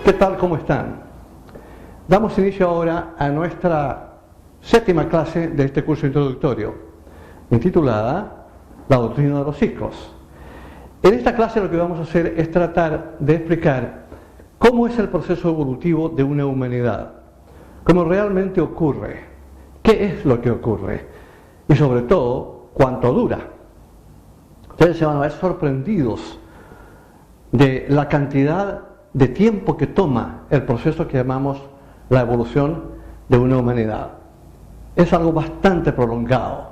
¿Qué tal? ¿Cómo están? Damos inicio ahora a nuestra séptima clase de este curso introductorio, intitulada La doctrina de los ciclos. En esta clase lo que vamos a hacer es tratar de explicar cómo es el proceso evolutivo de una humanidad, cómo realmente ocurre, qué es lo que ocurre y sobre todo cuánto dura. Ustedes se van a ver sorprendidos de la cantidad de tiempo que toma el proceso que llamamos la evolución de una humanidad. Es algo bastante prolongado.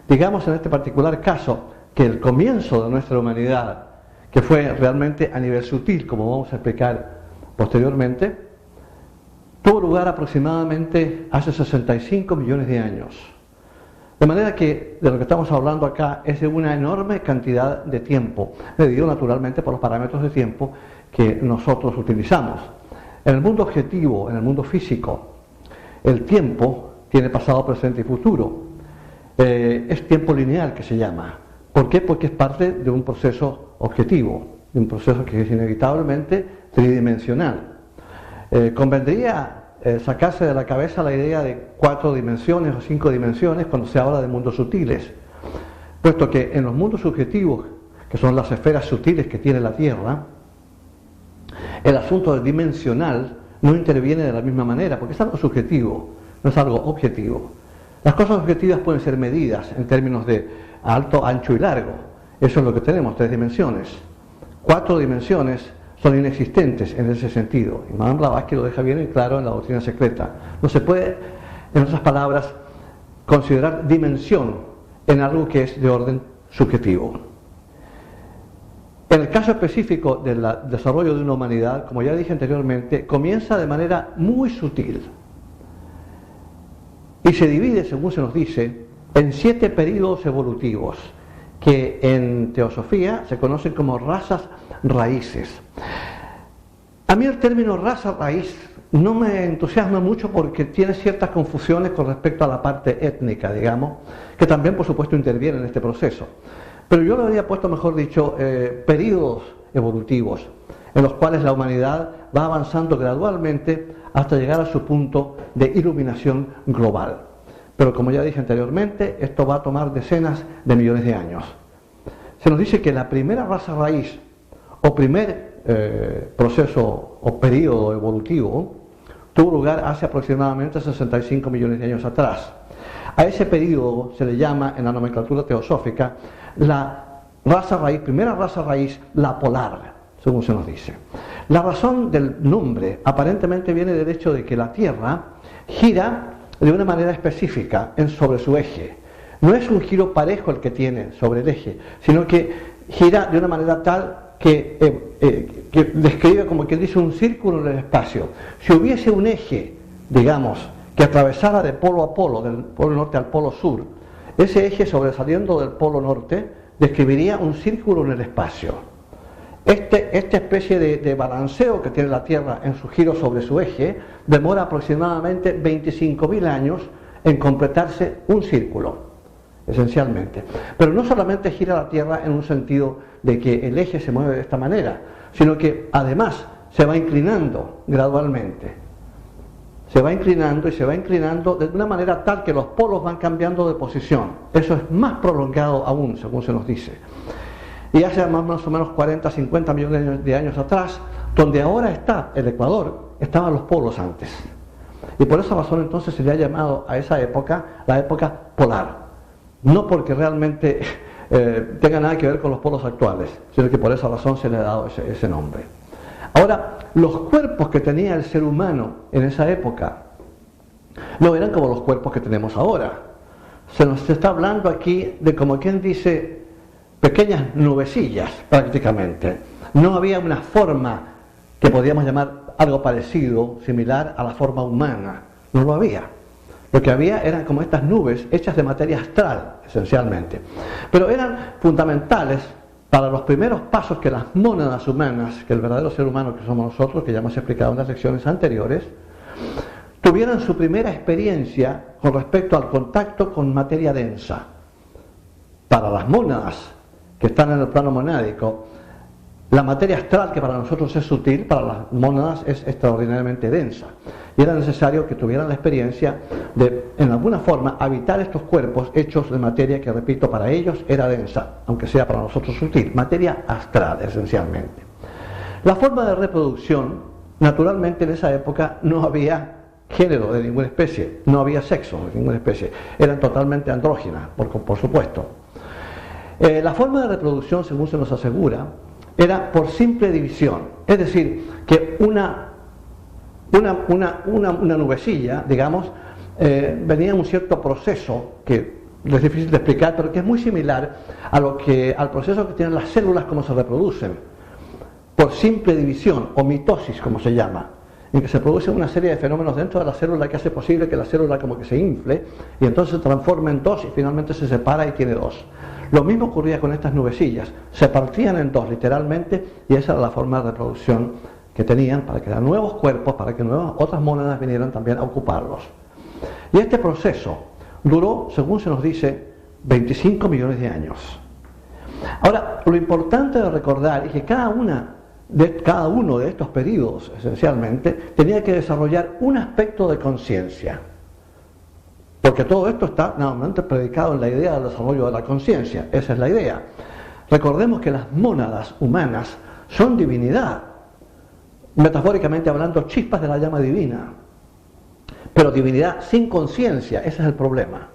Digamos en este particular caso que el comienzo de nuestra humanidad, que fue realmente a nivel sutil, como vamos a explicar posteriormente, tuvo lugar aproximadamente hace 65 millones de años. De manera que de lo que estamos hablando acá es de una enorme cantidad de tiempo, medido naturalmente por los parámetros de tiempo que nosotros utilizamos. En el mundo objetivo, en el mundo físico, el tiempo tiene pasado, presente y futuro. Es tiempo lineal que se llama. ¿Por qué? Porque es parte de un proceso objetivo, de un proceso que es inevitablemente tridimensional. Convendría sacarse de la cabeza la idea de 4 dimensiones o 5 dimensiones cuando se habla de mundos sutiles, puesto que en los mundos subjetivos, que son las esferas sutiles que tiene la Tierra, el asunto dimensional no interviene de la misma manera, porque es algo subjetivo, no es algo objetivo. Las cosas objetivas pueden ser medidas en términos de alto, ancho y largo. Eso es lo que tenemos, 3 dimensiones. 4 dimensiones son inexistentes en ese sentido. Y Madame Blavatsky lo deja bien y claro en la doctrina secreta. No se puede, en otras palabras, considerar dimensión en algo que es de orden subjetivo. En el caso específico del desarrollo de una humanidad, como ya dije anteriormente, comienza de manera muy sutil y se divide, según se nos dice, en 7 períodos evolutivos que en teosofía se conocen como razas raíces. A mí el término raza raíz no me entusiasma mucho porque tiene ciertas confusiones con respecto a la parte étnica, digamos, que también por supuesto interviene en este proceso. Pero yo le habría puesto, mejor dicho, períodos evolutivos en los cuales la humanidad va avanzando gradualmente hasta llegar a su punto de iluminación global. Pero como ya dije anteriormente, esto va a tomar decenas de millones de años. Se nos dice que la primera raza raíz o primer proceso o periodo evolutivo tuvo lugar hace aproximadamente 65 millones de años atrás. A ese periodo se le llama, en la nomenclatura teosófica, la raza raíz, primera raza raíz, la polar, según se nos dice. La razón del nombre aparentemente viene del hecho de que la Tierra gira de una manera específica sobre su eje. No es un giro parejo el que tiene sobre el eje, sino que gira de una manera tal que describe como quien dice un círculo en el espacio. Si hubiese un eje, digamos, que atravesara de polo a polo, del polo norte al polo sur, ese eje sobresaliendo del polo norte describiría un círculo en el espacio. Esta especie de balanceo que tiene la Tierra en su giro sobre su eje demora aproximadamente 25.000 años en completarse un círculo, esencialmente. Pero no solamente gira la Tierra en un sentido de que el eje se mueve de esta manera, sino que además se va inclinando gradualmente. Se va inclinando y se va inclinando de una manera tal que los polos van cambiando de posición. Eso es más prolongado aún, según se nos dice. Y hace más o menos 40, 50 millones de años atrás, donde ahora está el Ecuador, estaban los polos antes. Y por esa razón entonces se le ha llamado a esa época la época polar. No porque realmente tenga nada que ver con los polos actuales, sino que por esa razón se le ha dado ese nombre. Ahora, los cuerpos que tenía el ser humano en esa época no eran como los cuerpos que tenemos ahora. Se nos está hablando aquí de, como quien dice, pequeñas nubecillas prácticamente. No había una forma que podríamos llamar algo parecido, similar a la forma humana. No lo había. Lo que había eran como estas nubes hechas de materia astral, esencialmente. Pero eran fundamentales para los primeros pasos que las mónadas humanas, que el verdadero ser humano que somos nosotros, que ya hemos explicado en las lecciones anteriores, tuvieran su primera experiencia con respecto al contacto con materia densa. Para las mónadas que están en el plano monádico, La materia astral, que para nosotros es sutil, para las mónadas es extraordinariamente densa. Y era necesario que tuvieran la experiencia de, en alguna forma, habitar estos cuerpos hechos de materia que, repito, para ellos era densa, aunque sea para nosotros sutil. Materia astral, esencialmente. La forma de reproducción, naturalmente en esa época no había género de ninguna especie, no había sexo de ninguna especie. Eran totalmente andróginas, por supuesto. La forma de reproducción, según se nos asegura, era por simple división, es decir, que una nubecilla, digamos, venía en un cierto proceso que es difícil de explicar, pero que es muy similar al proceso que tienen las células como se reproducen, por simple división o mitosis, como se llama, en que se produce una serie de fenómenos dentro de la célula que hace posible que la célula como que se infle y entonces se transforma en dos y finalmente se separa y tiene dos. Lo mismo ocurría con estas nubecillas, se partían en dos literalmente y esa era la forma de reproducción que tenían para crear nuevos cuerpos, para que otras mónadas vinieran también a ocuparlos. Y este proceso duró, según se nos dice, 25 millones de años. Ahora, lo importante de recordar es que cada uno de estos periodos, esencialmente, tenía que desarrollar un aspecto de conciencia. Porque todo esto está normalmente predicado en la idea del desarrollo de la conciencia. Esa es la idea. Recordemos que las mónadas humanas son divinidad. Metafóricamente hablando, chispas de la llama divina. Pero divinidad sin conciencia, ese es el problema.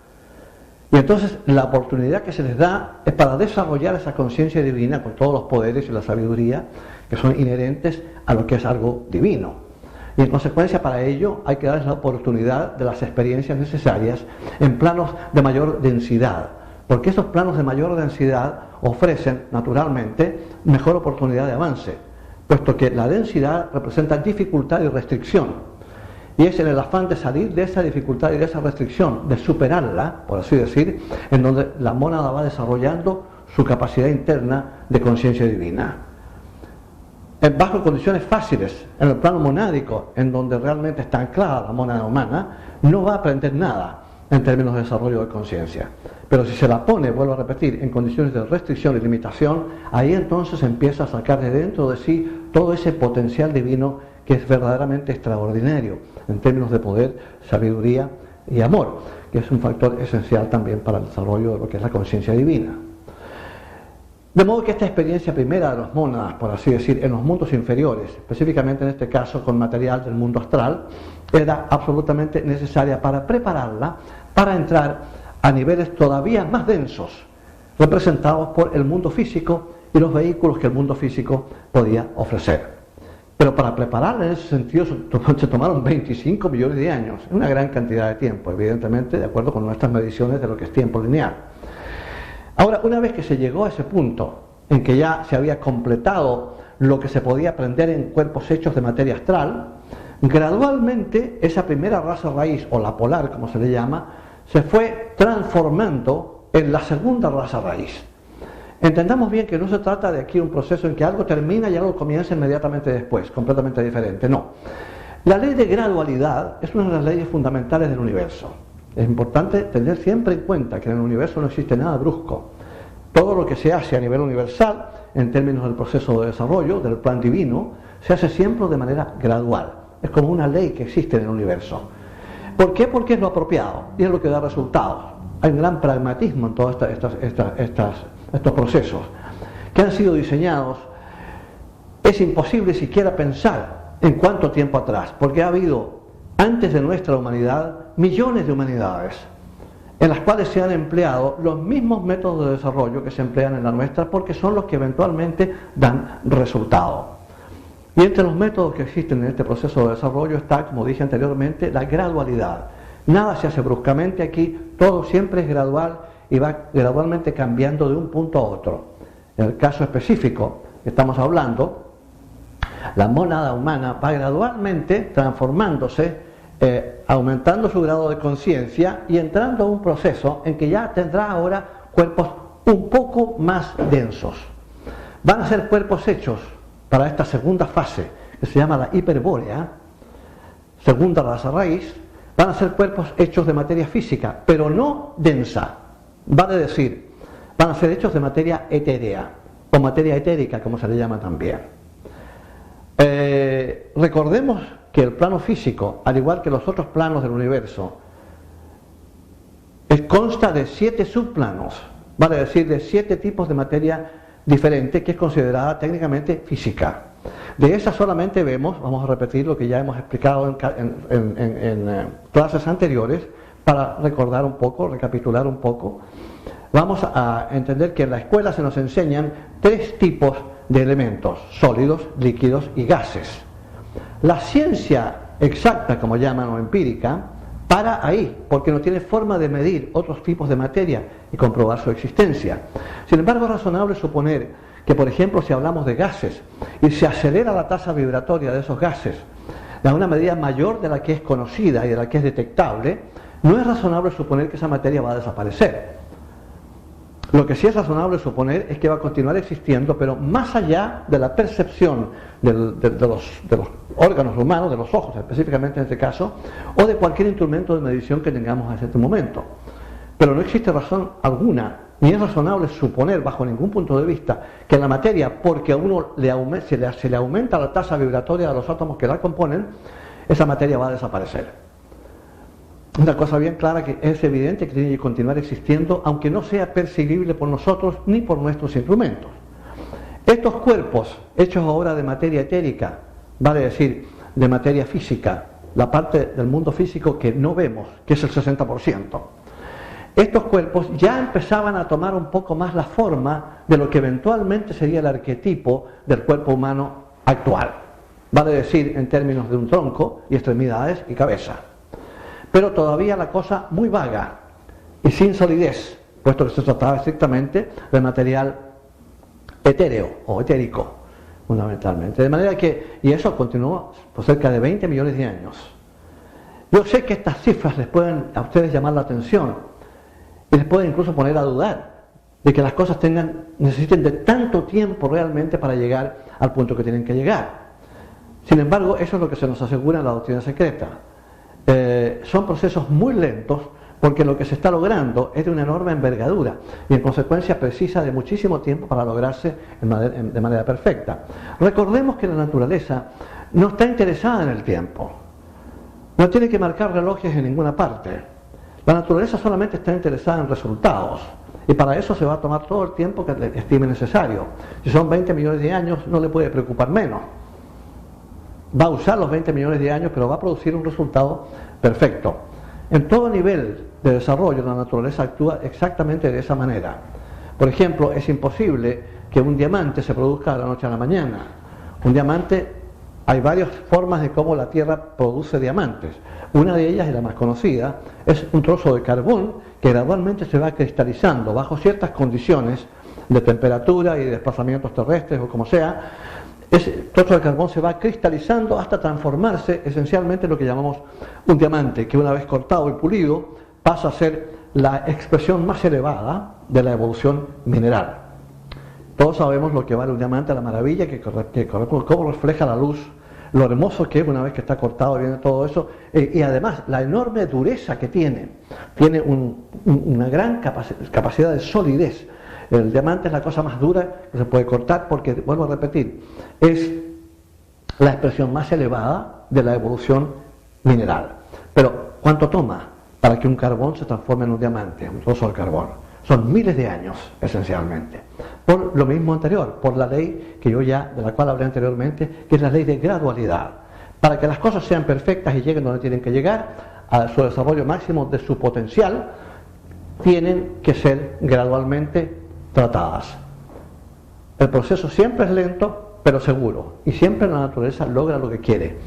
Y entonces la oportunidad que se les da es para desarrollar esa conciencia divina con todos los poderes y la sabiduría que son inherentes a lo que es algo divino. Y en consecuencia para ello hay que darles la oportunidad de las experiencias necesarias en planos de mayor densidad, porque esos planos de mayor densidad ofrecen naturalmente mejor oportunidad de avance, puesto que la densidad representa dificultad y restricción. Y es en el afán de salir de esa dificultad y de esa restricción, de superarla, por así decir, en donde la mónada va desarrollando su capacidad interna de conciencia divina. Bajo condiciones fáciles, en el plano monádico, en donde realmente está anclada la mónada humana, no va a aprender nada en términos de desarrollo de conciencia. Pero si se la pone, vuelvo a repetir, en condiciones de restricción y limitación, ahí entonces empieza a sacar de dentro de sí todo ese potencial divino que es verdaderamente extraordinario en términos de poder, sabiduría y amor, que es un factor esencial también para el desarrollo de lo que es la conciencia divina. De modo que esta experiencia primera de los mónadas, por así decir, en los mundos inferiores, específicamente en este caso con material del mundo astral, era absolutamente necesaria para prepararla para entrar a niveles todavía más densos, representados por el mundo físico y los vehículos que el mundo físico podía ofrecer. Pero para prepararla en ese sentido se tomaron 25 millones de años, una gran cantidad de tiempo, evidentemente, de acuerdo con nuestras mediciones de lo que es tiempo lineal. Ahora, una vez que se llegó a ese punto en que ya se había completado lo que se podía aprender en cuerpos hechos de materia astral, gradualmente esa primera raza raíz, o la polar como se le llama, se fue transformando en la segunda raza raíz. Entendamos bien que no se trata de aquí un proceso en que algo termina y algo comienza inmediatamente después, completamente diferente, no. La ley de gradualidad es una de las leyes fundamentales del universo. Es importante tener siempre en cuenta que en el universo no existe nada brusco. Todo lo que se hace a nivel universal, en términos del proceso de desarrollo, del plan divino, se hace siempre de manera gradual. Es como una ley que existe en el universo. ¿Por qué? Porque es lo apropiado y es lo que da resultados. Hay un gran pragmatismo en todos estos procesos que han sido diseñados. Es imposible siquiera pensar en cuánto tiempo atrás, porque ha habido antes de nuestra humanidad millones de humanidades en las cuales se han empleado los mismos métodos de desarrollo que se emplean en la nuestra, porque son los que eventualmente dan resultado. Y entre los métodos que existen en este proceso de desarrollo está, como dije anteriormente, la gradualidad. Nada se hace bruscamente aquí, todo siempre es gradual y va gradualmente cambiando de un punto a otro. En el caso específico que estamos hablando, la mónada humana va gradualmente transformándose, aumentando su grado de conciencia y entrando a un proceso en que ya tendrá ahora cuerpos un poco más densos. Van a ser cuerpos hechos para esta segunda fase, que se llama la hiperbórea, segunda raza raíz. Van a ser cuerpos hechos de materia física, pero no densa. Vale decir, van a ser hechos de materia etérea. o materia etérica, como se le llama también. Recordemos que el plano físico, al igual que los otros planos del universo, consta de 7 subplanos, vale decir, de 7 tipos de materia diferente, que es considerada técnicamente física. De esa solamente vemos, vamos a repetir lo que ya hemos explicado en clases anteriores, para recordar un poco, recapitular un poco. Vamos a entender que en la escuela se nos enseñan 3 tipos de elementos: sólidos, líquidos y gases. La ciencia exacta, como llaman, o empírica, para ahí, porque no tiene forma de medir otros tipos de materia y comprobar su existencia. Sin embargo, es razonable suponer que, por ejemplo, si hablamos de gases y se acelera la tasa vibratoria de esos gases a una medida mayor de la que es conocida y de la que es detectable, no es razonable suponer que esa materia va a desaparecer. Lo que sí es razonable suponer es que va a continuar existiendo, pero más allá de la percepción de los órganos humanos, de los ojos específicamente en este caso, o de cualquier instrumento de medición que tengamos en este momento. Pero no existe razón alguna, ni es razonable suponer bajo ningún punto de vista que la materia, porque a uno se le aumenta la tasa vibratoria de los átomos que la componen, esa materia va a desaparecer. Una cosa bien clara, que es evidente que tiene que continuar existiendo, aunque no sea percibible por nosotros ni por nuestros instrumentos. Estos cuerpos, hechos ahora de materia etérica, vale decir, de materia física, la parte del mundo físico que no vemos, que es el 60%, estos cuerpos ya empezaban a tomar un poco más la forma de lo que eventualmente sería el arquetipo del cuerpo humano actual, vale decir, en términos de un tronco y extremidades y cabeza. Pero todavía la cosa muy vaga y sin solidez, puesto que se trataba estrictamente de material etéreo o etérico, fundamentalmente. De manera que, y eso continuó por cerca de 20 millones de años. Yo sé que estas cifras les pueden a ustedes llamar la atención y les pueden incluso poner a dudar de que las cosas necesiten de tanto tiempo realmente para llegar al punto que tienen que llegar. Sin embargo, eso es lo que se nos asegura en la doctrina secreta. Son procesos muy lentos, porque lo que se está logrando es de una enorme envergadura y en consecuencia precisa de muchísimo tiempo para lograrse de manera perfecta. Recordemos que la naturaleza no está interesada en el tiempo, no tiene que marcar relojes en ninguna parte. La naturaleza solamente está interesada en resultados, y para eso se va a tomar todo el tiempo que le estime necesario. Si son 20 millones de años, no le puede preocupar menos. Va a usar los 20 millones de años, pero va a producir un resultado perfecto. En todo nivel de desarrollo, la naturaleza actúa exactamente de esa manera. Por ejemplo, es imposible que un diamante se produzca de la noche a la mañana. Un diamante, hay varias formas de cómo la Tierra produce diamantes. Una de ellas, y la más conocida, es un trozo de carbón que gradualmente se va cristalizando bajo ciertas condiciones de temperatura y de desplazamientos terrestres o como sea. Ese trozo de carbón se va cristalizando hasta transformarse esencialmente en lo que llamamos un diamante, que una vez cortado y pulido pasa a ser la expresión más elevada de la evolución mineral. Todos sabemos lo que vale un diamante, la maravilla cómo refleja la luz, lo hermoso que es una vez que está cortado y viene todo eso, y además la enorme dureza que tiene una gran capacidad de solidez. El diamante es la cosa más dura que se puede cortar porque, vuelvo a repetir, es la expresión más elevada de la evolución mineral. Pero, ¿cuánto toma para que un carbón se transforme en un diamante, un trozo de carbón? Son miles de años, esencialmente. Por lo mismo anterior, por la ley de la cual hablé anteriormente, que es la ley de gradualidad. Para que las cosas sean perfectas y lleguen donde tienen que llegar, a su desarrollo máximo de su potencial, tienen que ser gradualmente tratadas. El proceso siempre es lento, pero seguro, y siempre la naturaleza logra lo que quiere,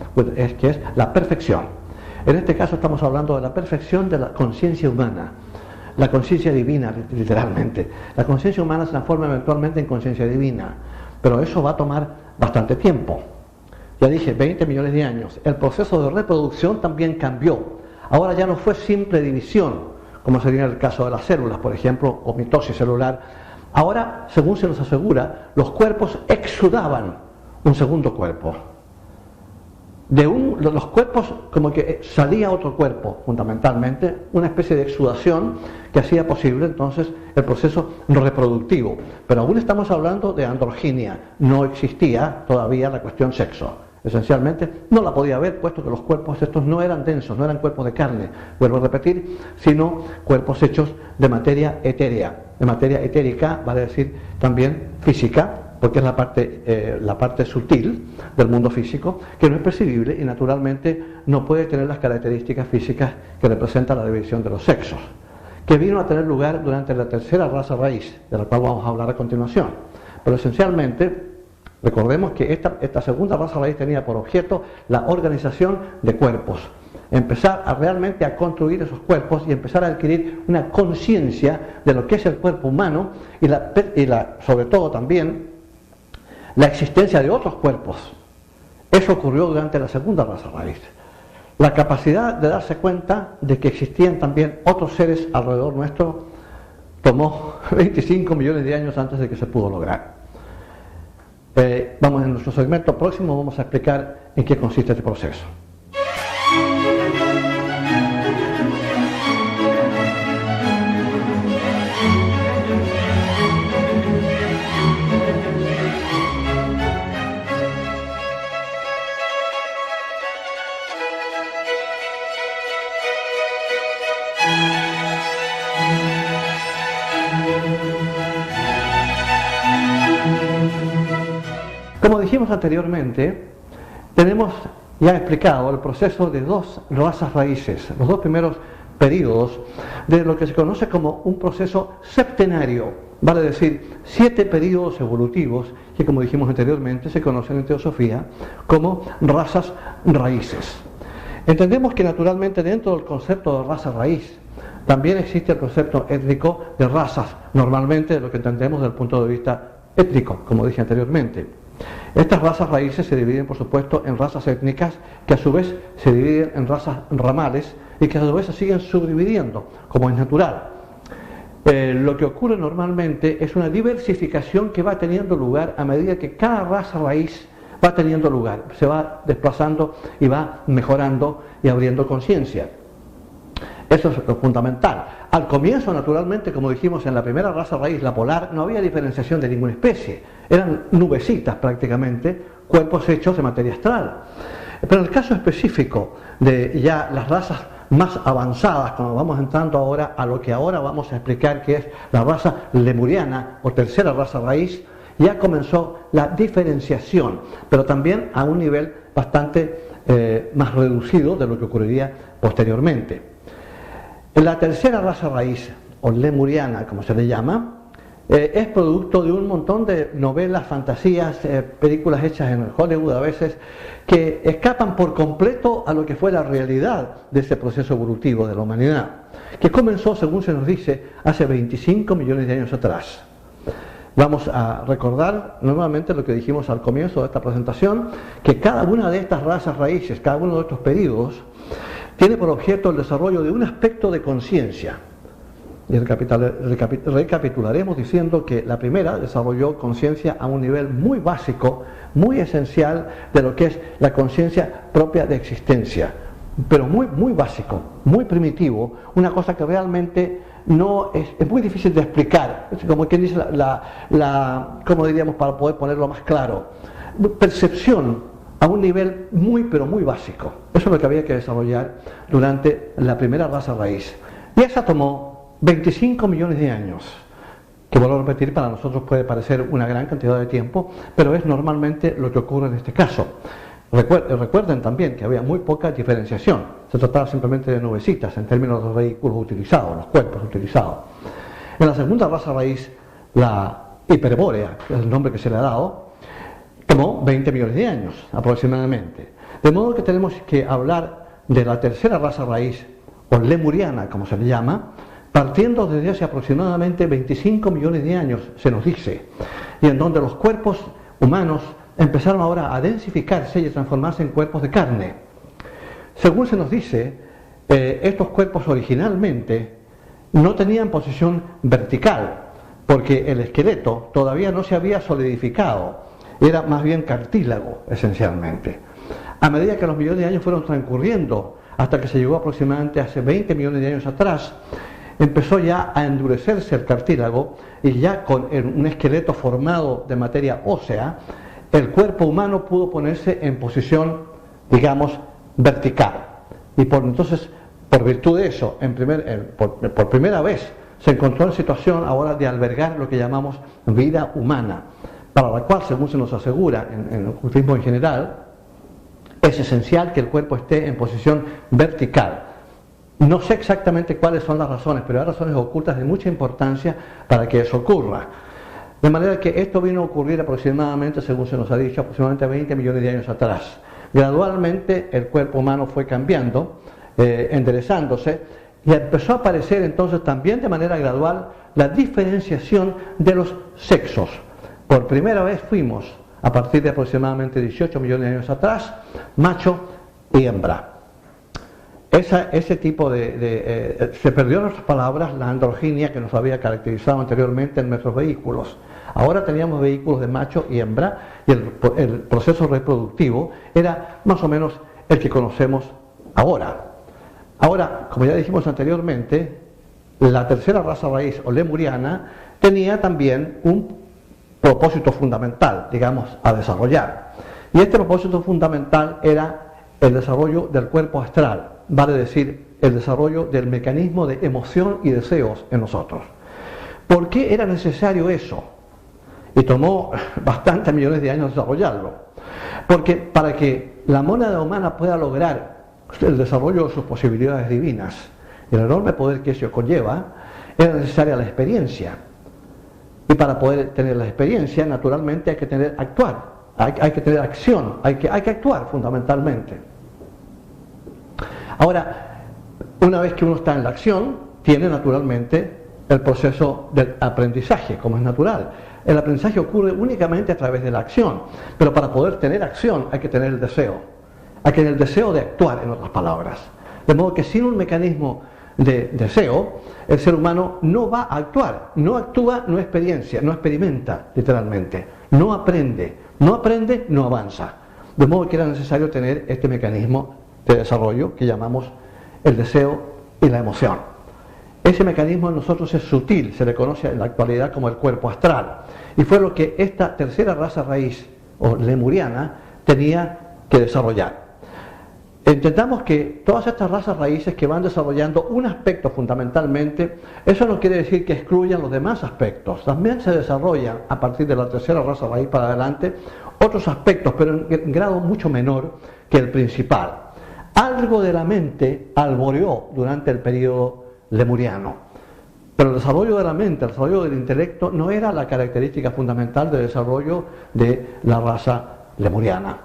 que es la perfección. En este caso estamos hablando de la perfección de la conciencia humana, la conciencia divina, literalmente. La conciencia humana se transforma eventualmente en conciencia divina, pero eso va a tomar bastante tiempo. Ya dije, 20 millones de años. El proceso de reproducción también cambió. Ahora ya no fue simple división, como sería el caso de las células, por ejemplo, o mitosis celular. Ahora, según se nos asegura, los cuerpos exudaban un segundo cuerpo. de los cuerpos como que salía otro cuerpo, fundamentalmente, una especie de exudación que hacía posible entonces el proceso reproductivo. Pero aún estamos hablando de androginia, no existía todavía la cuestión sexo. Esencialmente no la podía haber, puesto que los cuerpos estos no eran densos, no eran cuerpos de carne, vuelvo a repetir, sino cuerpos hechos de materia etérea, de materia etérica, vale decir también física, porque es la parte sutil del mundo físico, que no es percibible y naturalmente no puede tener las características físicas que representa la división de los sexos, que vino a tener lugar durante la tercera raza raíz, de la cual vamos a hablar a continuación. Pero esencialmente, recordemos que esta segunda raza raíz tenía por objeto la organización de cuerpos, empezar realmente a construir esos cuerpos y empezar a adquirir una conciencia de lo que es el cuerpo humano y sobre todo también la existencia de otros cuerpos. Eso ocurrió durante la segunda raza raíz. La capacidad de darse cuenta de que existían también otros seres alrededor nuestro tomó 25 millones de años antes de que se pudo lograr. En nuestro segmento próximo vamos a explicar en qué consiste este proceso. Como dijimos anteriormente, tenemos ya explicado el proceso de dos razas raíces, los dos primeros períodos de lo que se conoce como un proceso septenario, vale decir 7 períodos evolutivos que, como dijimos anteriormente, se conocen en teosofía como razas raíces. Entendemos que naturalmente dentro del concepto de raza raíz también existe el concepto étnico de razas, normalmente lo que entendemos desde el punto de vista étnico, como dije anteriormente. Estas razas raíces se dividen, por supuesto, en razas étnicas, que a su vez se dividen en razas ramales y que a su vez se siguen subdividiendo, como es natural. Lo que ocurre normalmente es una diversificación que va teniendo lugar a medida que cada raza raíz va teniendo lugar, se va desplazando y va mejorando y abriendo conciencia. Eso es lo fundamental. Al comienzo, naturalmente, como dijimos en la primera raza raíz, la polar, no había diferenciación de ninguna especie. Eran nubecitas prácticamente, cuerpos hechos de materia astral. Pero en el caso específico de ya las razas más avanzadas, cuando vamos entrando ahora a lo que ahora vamos a explicar, que es la raza lemuriana o tercera raza raíz, ya comenzó la diferenciación, pero también a un nivel bastante más reducido de lo que ocurriría posteriormente. La tercera raza raíz, o lemuriana como se le llama, es producto de un montón de novelas, fantasías, películas hechas en Hollywood a veces, que escapan por completo a lo que fue la realidad de ese proceso evolutivo de la humanidad, que comenzó, según se nos dice, hace 25 millones de años atrás. Vamos a recordar nuevamente lo que dijimos al comienzo de esta presentación, que cada una de estas razas raíces, cada uno de estos periodos, tiene por objeto el desarrollo de un aspecto de conciencia. Y recapitularemos diciendo que la primera desarrolló conciencia a un nivel muy básico, muy esencial de lo que es la conciencia propia de existencia, pero muy básico, muy primitivo, una cosa que realmente no es muy difícil de explicar, es como quien dice ¿cómo diríamos para poder ponerlo más claro? Percepción a un nivel pero muy básico. Eso es lo que había que desarrollar durante la primera raza raíz. Y esa tomó 25 millones de años, que vuelvo a repetir, para nosotros puede parecer una gran cantidad de tiempo, pero es normalmente lo que ocurre en este caso. Recuerden también que había muy poca diferenciación, se trataba simplemente de nubecitas en términos de los vehículos utilizados, los cuerpos utilizados. En la segunda raza raíz, la hiperbórea, que es el nombre que se le ha dado, tomó 20 millones de años aproximadamente. De modo que tenemos que hablar de la tercera raza raíz, o lemuriana como se le llama, partiendo desde hace aproximadamente 25 millones de años, se nos dice, y en donde los cuerpos humanos empezaron ahora a densificarse y a transformarse en cuerpos de carne. Según se nos dice, estos cuerpos originalmente no tenían posición vertical, porque el esqueleto todavía no se había solidificado, era más bien cartílago esencialmente. A medida que los millones de años fueron transcurriendo, hasta que se llegó aproximadamente hace 20 millones de años atrás, empezó ya a endurecerse el cartílago y ya con un esqueleto formado de materia ósea, el cuerpo humano pudo ponerse en posición, digamos, vertical. Y entonces, por virtud de eso, por primera vez, se encontró en situación ahora de albergar lo que llamamos vida humana, para la cual, según se nos asegura en el ocultismo en general, es esencial que el cuerpo esté en posición vertical. No sé exactamente cuáles son las razones, pero hay razones ocultas de mucha importancia para que eso ocurra. De manera que esto vino a ocurrir aproximadamente, según se nos ha dicho, aproximadamente 20 millones de años atrás. Gradualmente el cuerpo humano fue cambiando, enderezándose, y empezó a aparecer entonces también de manera gradual la diferenciación de los sexos. Por primera vez fuimos, a partir de aproximadamente 18 millones de años atrás, macho y hembra. Ese tipo se perdió en nuestras palabras la androginia que nos había caracterizado anteriormente en nuestros vehículos. Ahora teníamos vehículos de macho y hembra y el proceso reproductivo era más o menos el que conocemos ahora. Ahora, como ya dijimos anteriormente, la tercera raza raíz o lemuriana tenía también un propósito fundamental, digamos, a desarrollar. Y este propósito fundamental era el desarrollo del cuerpo astral, vale decir, el desarrollo del mecanismo de emoción y deseos en nosotros. ¿Por qué era necesario eso? Y tomó bastantes millones de años desarrollarlo. Porque para que la mónada humana pueda lograr el desarrollo de sus posibilidades divinas, el enorme poder que eso conlleva, era necesaria la experiencia. Y para poder tener la experiencia, naturalmente hay que hay que tener acción, hay que actuar fundamentalmente. Ahora, una vez que uno está en la acción, tiene naturalmente el proceso del aprendizaje, como es natural. El aprendizaje ocurre únicamente a través de la acción, pero para poder tener acción hay que tener el deseo. Hay que tener el deseo de actuar, en otras palabras. De modo que sin un mecanismo de deseo, el ser humano no va a actuar, no actúa, no experimenta, literalmente, no aprende, no avanza. De modo que era necesario tener este mecanismo de desarrollo que llamamos el deseo y la emoción. Ese mecanismo en nosotros es sutil, se le conoce en la actualidad como el cuerpo astral, y fue lo que esta tercera raza raíz o lemuriana tenía que desarrollar. Entendamos que todas estas razas raíces que van desarrollando un aspecto fundamentalmente, eso no quiere decir que excluyan los demás aspectos. También se desarrollan a partir de la tercera raza raíz para adelante otros aspectos, pero en grado mucho menor que el principal. Algo de la mente alboreó durante el periodo lemuriano, pero el desarrollo de la mente, el desarrollo del intelecto no era la característica fundamental del desarrollo de la raza lemuriana.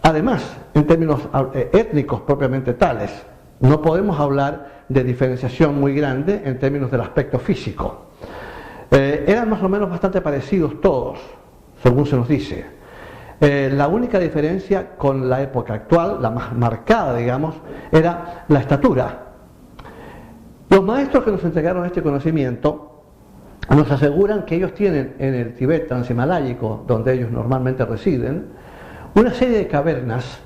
Además, en términos étnicos propiamente tales, no podemos hablar de diferenciación muy grande en términos del aspecto físico. Eran más o menos bastante parecidos todos, según se nos dice. La única diferencia con la época actual, la más marcada, digamos, era la estatura. Los maestros que nos entregaron este conocimiento nos aseguran que ellos tienen en el Tibet transhimaláyico, donde ellos normalmente residen, una serie de cavernas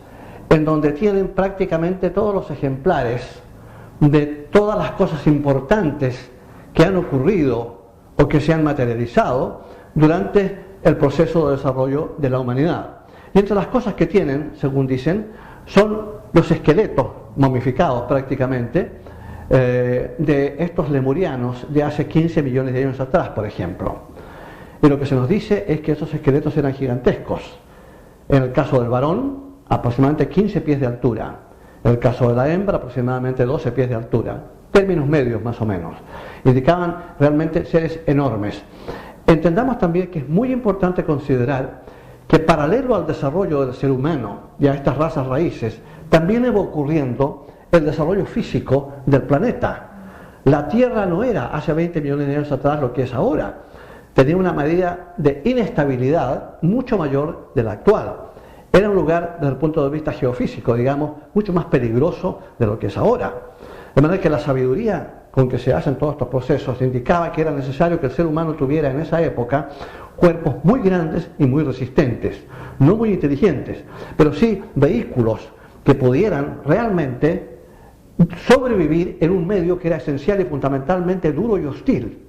en donde tienen prácticamente todos los ejemplares de todas las cosas importantes que han ocurrido o que se han materializado durante el proceso de desarrollo de la humanidad. Y entre las cosas que tienen, según dicen, son los esqueletos momificados prácticamente de estos lemurianos de hace 15 millones de años atrás, por ejemplo. Y lo que se nos dice es que esos esqueletos eran gigantescos. En el caso del varón, aproximadamente 15 pies de altura. En el caso de la hembra, aproximadamente 12 pies de altura. Términos medios, más o menos. Indicaban realmente seres enormes. Entendamos también que es muy importante considerar que paralelo al desarrollo del ser humano y a estas razas raíces, también iba ocurriendo el desarrollo físico del planeta. La Tierra no era hace 20 millones de años atrás lo que es ahora. Tenía una medida de inestabilidad mucho mayor de la actual. Era un lugar, desde el punto de vista geofísico, digamos, mucho más peligroso de lo que es ahora. De manera que la sabiduría con que se hacen todos estos procesos indicaba que era necesario que el ser humano tuviera en esa época cuerpos muy grandes y muy resistentes, no muy inteligentes, pero sí vehículos que pudieran realmente sobrevivir en un medio que era esencial y fundamentalmente duro y hostil.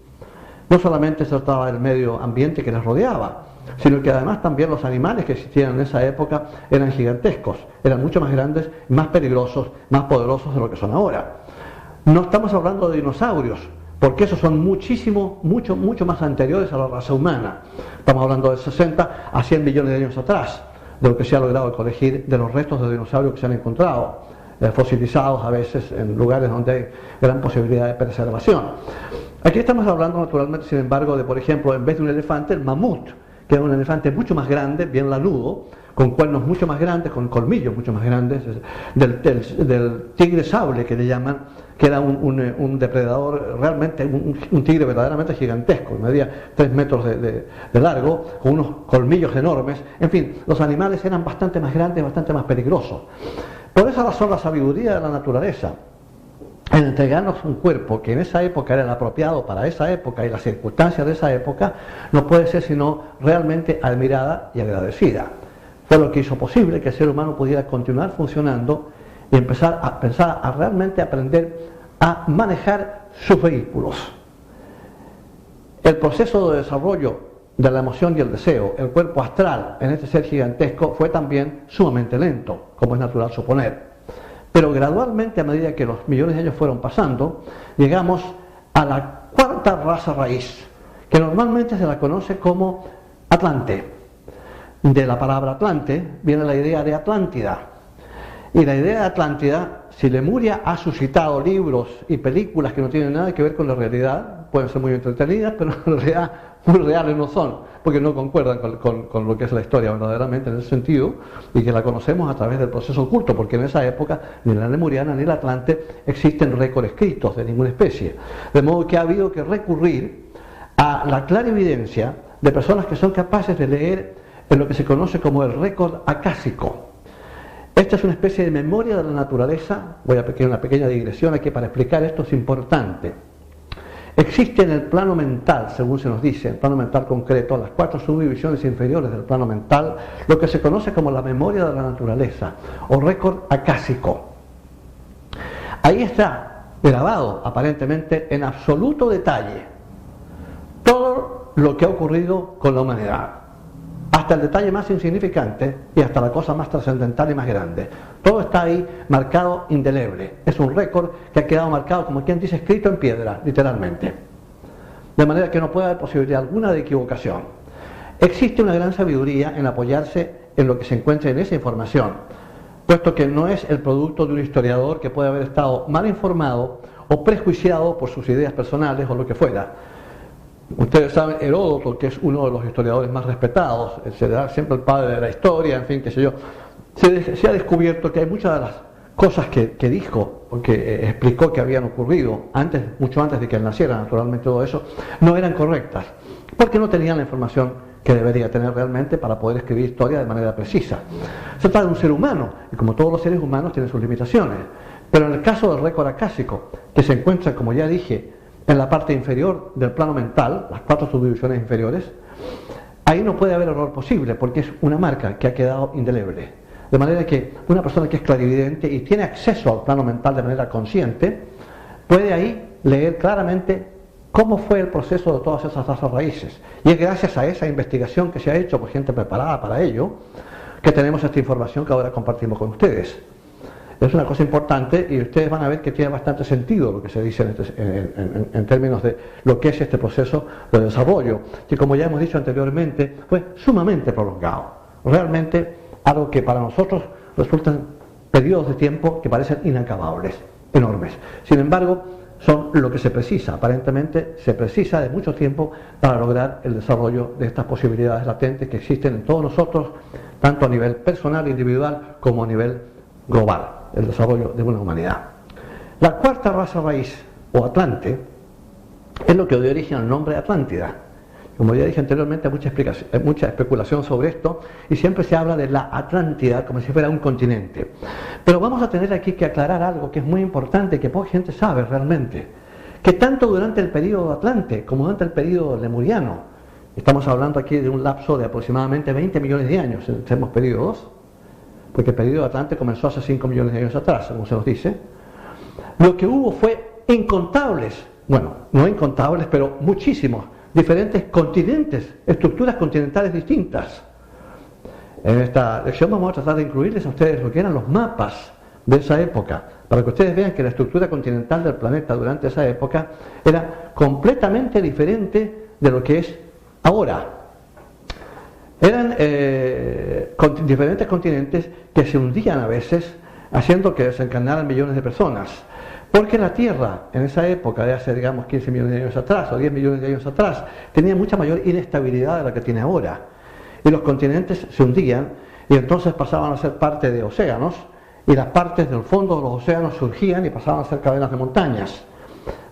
No solamente se trataba del medio ambiente que les rodeaba, sino que además también los animales que existían en esa época eran gigantescos, eran mucho más grandes, más peligrosos, más poderosos de lo que son ahora. No estamos hablando de dinosaurios, porque esos son mucho más anteriores a la raza humana. Estamos hablando de 60 a 100 millones de años atrás, de lo que se ha logrado colegir de los restos de dinosaurios que se han encontrado, fosilizados a veces en lugares donde hay gran posibilidad de preservación. Aquí estamos hablando naturalmente, sin embargo, de, por ejemplo, en vez de un elefante, el mamut, que era un elefante mucho más grande, bien lanudo, con cuernos mucho más grandes, con colmillos mucho más grandes, del tigre sable que le llaman, que era un depredador realmente, un tigre verdaderamente gigantesco, medía 3 metros de largo, con unos colmillos enormes. En fin, los animales eran bastante más grandes, bastante más peligrosos. Por esa razón la sabiduría de la naturaleza, en entregarnos un cuerpo que en esa época era el apropiado para esa época y las circunstancias de esa época, no puede ser sino realmente admirada y agradecida. Fue lo que hizo posible que el ser humano pudiera continuar funcionando y empezar a pensar, a realmente aprender a manejar sus vehículos. El proceso de desarrollo de la emoción y el deseo, el cuerpo astral en este ser gigantesco fue también sumamente lento, como es natural suponer. Pero gradualmente, a medida que los millones de años fueron pasando, llegamos a la cuarta raza raíz, que normalmente se la conoce como Atlante. De la palabra Atlante viene la idea de Atlántida. Y la idea de Atlántida, si Lemuria ha suscitado libros y películas que no tienen nada que ver con la realidad, pueden ser muy entretenidas, pero en realidad muy reales no son, porque no concuerdan con lo que es la historia verdaderamente en ese sentido, y que la conocemos a través del proceso oculto, porque en esa época ni la lemuriana ni la Atlante existen récords escritos de ninguna especie. De modo que ha habido que recurrir a la clarividencia de personas que son capaces de leer en lo que se conoce como el récord acásico. Esta es una especie de memoria de la naturaleza. Voy a hacer una pequeña digresión aquí para explicar esto, es importante. Existe en el plano mental, según se nos dice, el plano mental concreto, las 4 subdivisiones inferiores del plano mental, lo que se conoce como la memoria de la naturaleza, o récord acásico. Ahí está grabado, aparentemente, en absoluto detalle, todo lo que ha ocurrido con la humanidad, hasta el detalle más insignificante y hasta la cosa más trascendental y más grande. Todo está ahí marcado indeleble. Es un récord que ha quedado marcado, como quien dice, escrito en piedra, literalmente. De manera que no puede haber posibilidad alguna de equivocación. Existe una gran sabiduría en apoyarse en lo que se encuentra en esa información, puesto que no es el producto de un historiador que puede haber estado mal informado o prejuiciado por sus ideas personales o lo que fuera. Ustedes saben, Heródoto, que es uno de los historiadores más respetados, será siempre el padre de la historia, en fin, qué sé yo, se ha descubierto que hay muchas de las cosas que dijo, o que explicó que habían ocurrido, mucho antes de que él naciera, naturalmente todo eso, no eran correctas, porque no tenían la información que debería tener realmente para poder escribir historia de manera precisa. Se trata de un ser humano, y como todos los seres humanos tienen sus limitaciones, pero en el caso del récord acásico, que se encuentra, como ya dije, en la parte inferior del plano mental, las 4 subdivisiones inferiores, ahí no puede haber error posible, porque es una marca que ha quedado indeleble. De manera que una persona que es clarividente y tiene acceso al plano mental de manera consciente, puede ahí leer claramente cómo fue el proceso de todas esas razas raíces. Y es gracias a esa investigación que se ha hecho por gente preparada para ello, que tenemos esta información que ahora compartimos con ustedes. Es una cosa importante y ustedes van a ver que tiene bastante sentido lo que se dice en términos de lo que es este proceso de desarrollo, que como ya hemos dicho anteriormente, fue sumamente prolongado. Realmente algo que para nosotros resultan periodos de tiempo que parecen inacabables, enormes. Sin embargo, son lo que se precisa. Aparentemente se precisa de mucho tiempo para lograr el desarrollo de estas posibilidades latentes que existen en todos nosotros, tanto a nivel personal, individual, como a nivel global, el desarrollo de una humanidad. La cuarta raza raíz, o Atlante, es lo que dio origen al nombre Atlántida. Como ya dije anteriormente, hay mucha especulación sobre esto y siempre se habla de la Atlántida como si fuera un continente. Pero vamos a tener aquí que aclarar algo que es muy importante, que poca gente sabe realmente, que tanto durante el período Atlante como durante el período lemuriano, Estamos hablando aquí de un lapso de aproximadamente 20 millones de años, en extremos periodos, porque el periodo Atlante comenzó hace 5 millones de años atrás, según se nos dice. Lo que hubo fue incontables, bueno, no incontables, pero muchísimos, diferentes continentes, estructuras continentales distintas. En esta lección vamos a tratar de incluirles a ustedes lo que eran los mapas de esa época, para que ustedes vean que la estructura continental del planeta durante esa época era completamente diferente de lo que es ahora. Eran diferentes continentes que se hundían a veces, haciendo que desencarnaran millones de personas. Porque la Tierra, en esa época de hace, digamos, 15 millones de años atrás o 10 millones de años atrás, tenía mucha mayor inestabilidad de la que tiene ahora. Y los continentes se hundían y entonces pasaban a ser parte de océanos, y las partes del fondo de los océanos surgían y pasaban a ser cadenas de montañas.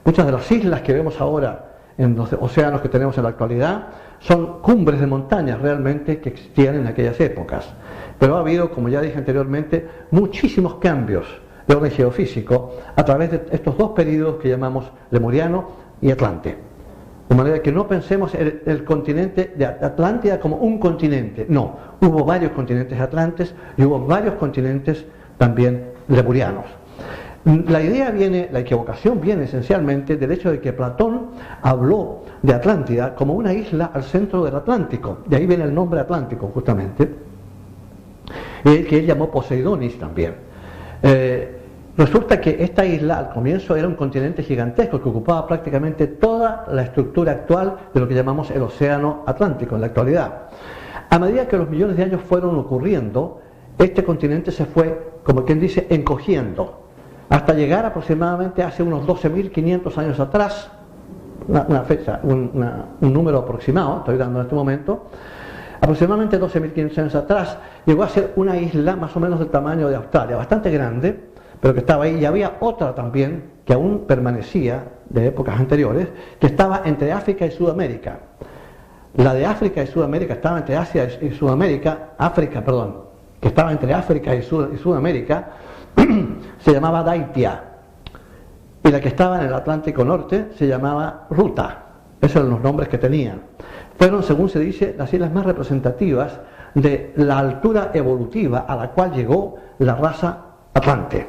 Muchas de las islas que vemos ahora en los océanos que tenemos en la actualidad son cumbres de montañas realmente que existían en aquellas épocas. Pero ha habido, como ya dije anteriormente, muchísimos cambios de orden geofísico a través de estos dos periodos que llamamos Lemuriano y Atlante. De manera que no pensemos el continente de Atlántida como un continente. No, hubo varios continentes atlantes y hubo varios continentes también lemurianos. La idea viene, la equivocación viene esencialmente del hecho de que Platón habló de Atlántida como una isla al centro del Atlántico. De ahí viene el nombre Atlántico, justamente, que él llamó Poseidonis también. Resulta que esta isla al comienzo era un continente gigantesco que ocupaba prácticamente toda la estructura actual de lo que llamamos el Océano Atlántico en la actualidad. A medida que los millones de años fueron ocurriendo, este continente se fue, como quien dice, encogiendo, hasta llegar aproximadamente hace unos 12.500 años atrás, una fecha, un número aproximado, estoy dando en este momento, aproximadamente 12.500 años atrás, llegó a ser una isla más o menos del tamaño de Australia, bastante grande, pero que estaba ahí, y había otra también, que aún permanecía de épocas anteriores, que estaba entre África y Sudamérica. La de África y Sudamérica estaba entre Asia y Sudamérica, que estaba entre África y Sudamérica, se llamaba Daitia, y la que estaba en el Atlántico Norte se llamaba Ruta. Esos eran los nombres que tenían. Fueron, según se dice, las islas más representativas de la altura evolutiva a la cual llegó la raza Atlante.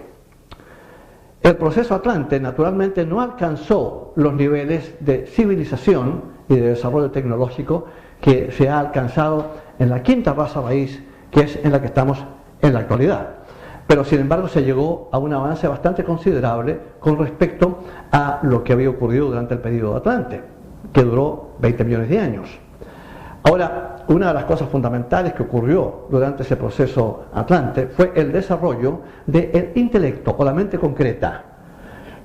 El proceso Atlante naturalmente no alcanzó los niveles de civilización y de desarrollo tecnológico que se ha alcanzado en la quinta raza raíz, que es en la que estamos en la actualidad. Pero sin embargo se llegó a un avance bastante considerable con respecto a lo que había ocurrido durante el periodo Atlante, que duró 20 millones de años. Ahora, una de las cosas fundamentales que ocurrió durante ese proceso Atlante fue el desarrollo del intelecto o la mente concreta.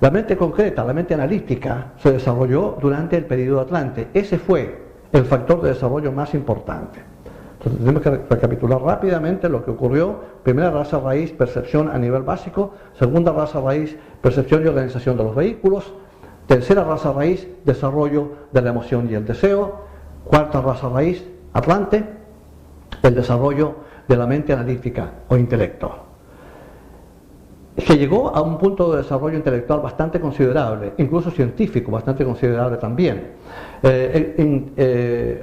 La mente concreta, la mente analítica, se desarrolló durante el periodo Atlante. Ese fue el factor de desarrollo más importante. Entonces tenemos que recapitular rápidamente lo que ocurrió. Primera raza raíz, percepción a nivel básico. Segunda raza raíz, percepción y organización de los vehículos. Tercera raza raíz, desarrollo de la emoción y el deseo. Cuarta raza raíz, Atlante, el desarrollo de la mente analítica o intelecto. Se llegó a un punto de desarrollo intelectual bastante considerable, incluso científico bastante considerable también.